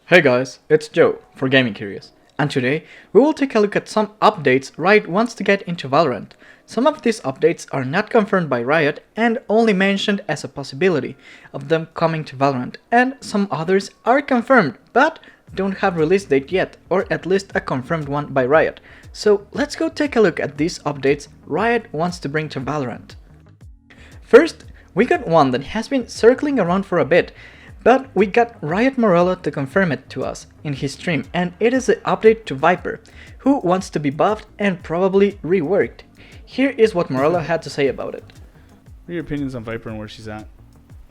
Hey guys, it's Joe for Gaming Curious, and today we will take a look at some updates Riot wants to get into Valorant. Some of these updates are not confirmed by Riot and only mentioned as a possibility of them coming to Valorant, and some others are confirmed but don't have release date yet, or at least a confirmed one by Riot. So let's go take a look at these updates Riot wants to bring to Valorant. First, we got one that has been circling around for a bit, but we got Riot Morello to confirm it to us in his stream, and it is the update to Viper, who wants to be buffed and probably reworked. Here is what Morello had to say about it. What are your opinions on Viper and where she's at?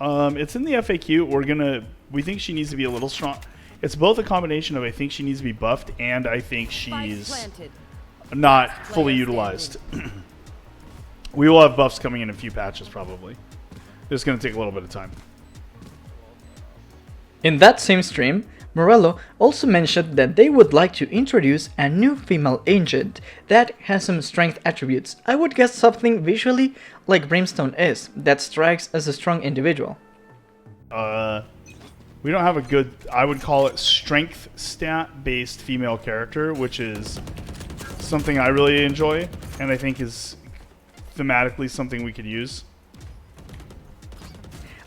It's in the FAQ. We think she needs to be a little strong. It's both a combination of I think she needs to be buffed and I think she's not fully utilized. We will have buffs coming in a few patches probably. It's going to take a little bit of time. In that same stream, Morello also mentioned that they would like to introduce a new female agent that has some strength attributes. I would guess something visually like Brimstone is, that strikes as a strong individual. We don't have a good, I would call it strength stat based female character, which is something I really enjoy and I think is thematically something we could use.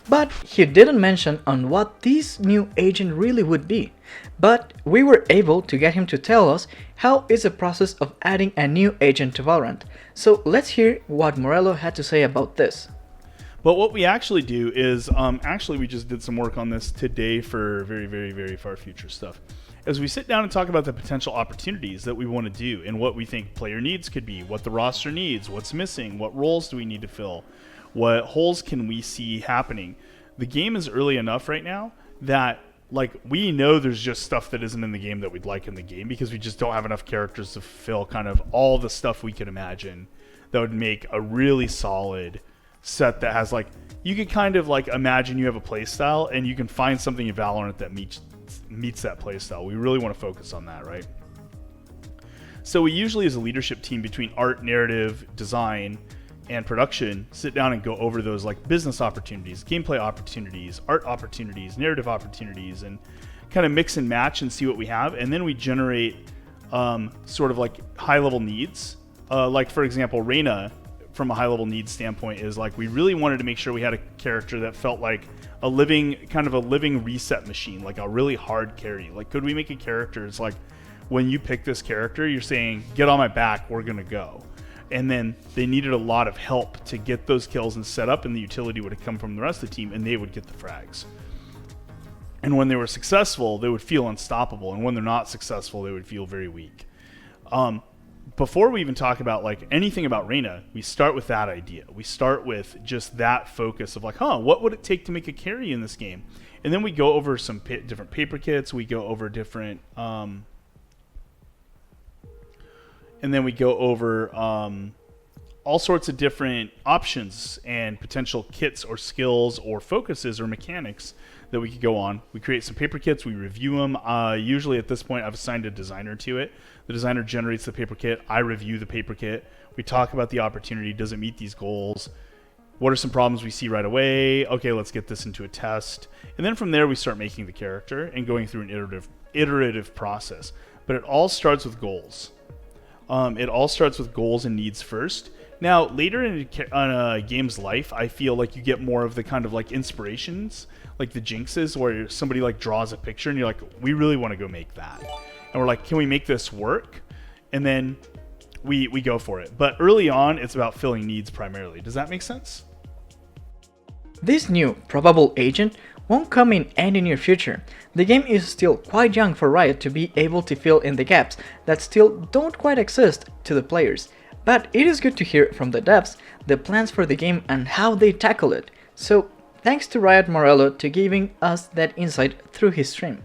But he didn't mention on what this new agent really would be. But we were able to get him to tell us how is the process of adding a new agent to Valorant. So let's hear what Morello had to say about this. But what we actually do is, actually we just did some work on this today for very far future stuff. As we sit down and talk about the potential opportunities that we want to do and what we think player needs could be, what the roster needs, what's missing, what roles do we need to fill, what holes can we see happening. The game is early enough right now that we know there's just stuff that isn't in the game that we'd like in the game because we just don't have enough characters to fill kind of all the stuff we could imagine that would make a really solid set that has you could kind of imagine you have a play style and you can find something in Valorant that meets that play style. We really want to focus on that, right? So we usually as a leadership team between art, narrative, design, and production sit down and go over those business opportunities, gameplay opportunities, art opportunities, narrative opportunities, and kind of mix and match and see what we have. And then we generate sort of high level needs. For example, Reyna from a high level needs standpoint is we really wanted to make sure we had a character that felt like a living reset machine, like a really hard carry. Could we make a character it's when you pick this character, you're saying, get on my back, we're going to go. And then they needed a lot of help to get those kills and set up, and the utility would have come from the rest of the team, and they would get the frags. And when they were successful, they would feel unstoppable, and when they're not successful, they would feel very weak. Before we even talk about anything about Reyna, we start with that idea. We start with just that focus of what would it take to make a carry in this game? And then we go over some different paper kits. We go over different... And then we go over all sorts of different options and potential kits or skills or focuses or mechanics that we could go on. We create some paper kits. We review them. Usually at this point, I've assigned a designer to it. The designer generates the paper kit. I review the paper kit. We talk about the opportunity. Does it meet these goals? What are some problems we see right away? Okay, let's get this into a test. And then from there, we start making the character and going through an iterative process. But it all starts with goals. It all starts with goals and needs first. Now, later in a game's life, I feel you get more of the kind of inspirations, the jinxes, where somebody draws a picture and you're we really want to go make that. And we're can we make this work? And then we go for it. But early on, it's about filling needs primarily. Does that make sense? This new probable agent won't come in any near future. The game is still quite young for Riot to be able to fill in the gaps that still don't quite exist to the players. But it is good to hear from the devs the plans for the game and how they tackle it. So thanks to Riot Morello to giving us that insight through his stream.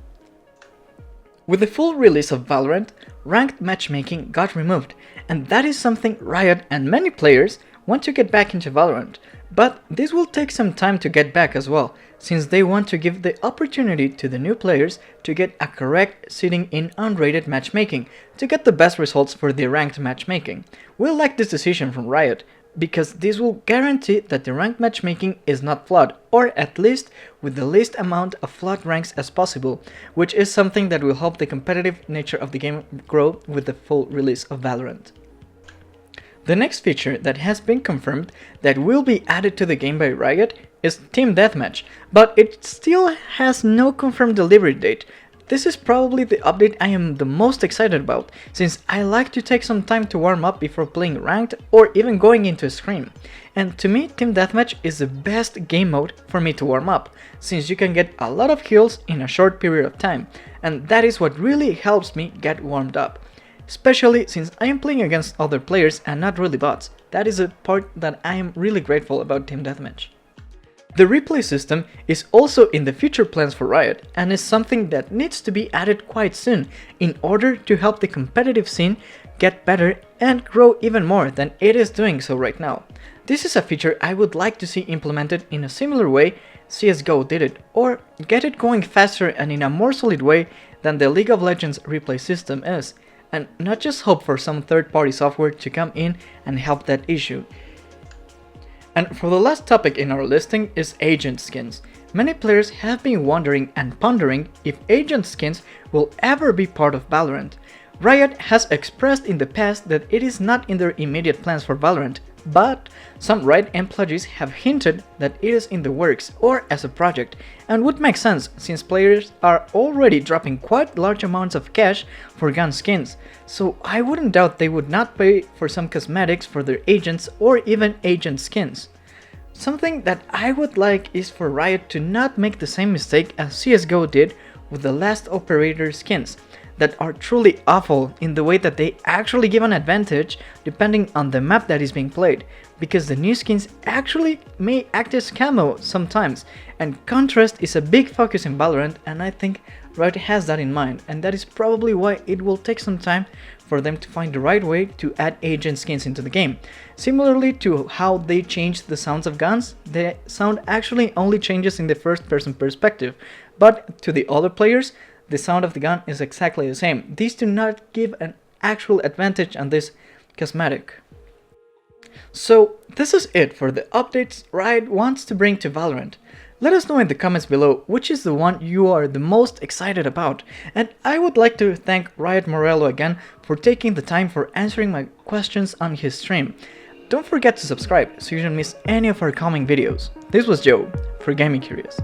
With the full release of Valorant, ranked matchmaking got removed, and that is something Riot and many players want to get back into Valorant. But this will take some time to get back as well, since they want to give the opportunity to the new players to get a correct seating in unrated matchmaking to get the best results for the ranked matchmaking. We like this decision from Riot, because this will guarantee that the ranked matchmaking is not flawed, or at least with the least amount of flawed ranks as possible, which is something that will help the competitive nature of the game grow with the full release of Valorant. The next feature that has been confirmed that will be added to the game by Riot is Team Deathmatch, but it still has no confirmed delivery date. This is probably the update I am the most excited about, since I like to take some time to warm up before playing ranked or even going into a scrim. And to me, Team Deathmatch is the best game mode for me to warm up, since you can get a lot of kills in a short period of time, and that is what really helps me get warmed up. Especially since I am playing against other players and not really bots. That is a part that I am really grateful about Team Deathmatch. The replay system is also in the future plans for Riot and is something that needs to be added quite soon in order to help the competitive scene get better and grow even more than it is doing so right now. This is a feature I would like to see implemented in a similar way CSGO did it, or get it going faster and in a more solid way than the League of Legends replay system is, and not just hope for some third-party software to come in and help that issue. And for the last topic in our listing is agent skins. Many players have been wondering and pondering if agent skins will ever be part of Valorant. Riot has expressed in the past that it is not in their immediate plans for Valorant, but some Riot employees have hinted that it is in the works or as a project, and would make sense since players are already dropping quite large amounts of cash for gun skins, so I wouldn't doubt they would not pay for some cosmetics for their agents or even agent skins. Something that I would like is for Riot to not make the same mistake as CSGO did with the last operator skins, that are truly awful in the way that they actually give an advantage depending on the map that is being played, because the new skins actually may act as camo sometimes, and contrast is a big focus in Valorant, and I think Riot has that in mind, and that is probably why it will take some time for them to find the right way to add agent skins into the game. Similarly to how they changed the sounds of guns, the sound actually only changes in the first person perspective, but to the other players, the sound of the gun is exactly the same. These do not give an actual advantage on this cosmetic. So this is it for the updates Riot wants to bring to Valorant. Let us know in the comments below which is the one you are the most excited about, and I would like to thank Riot Morello again for taking the time for answering my questions on his stream. Don't forget to subscribe so you don't miss any of our coming videos. This was Joe for Gaming Curious.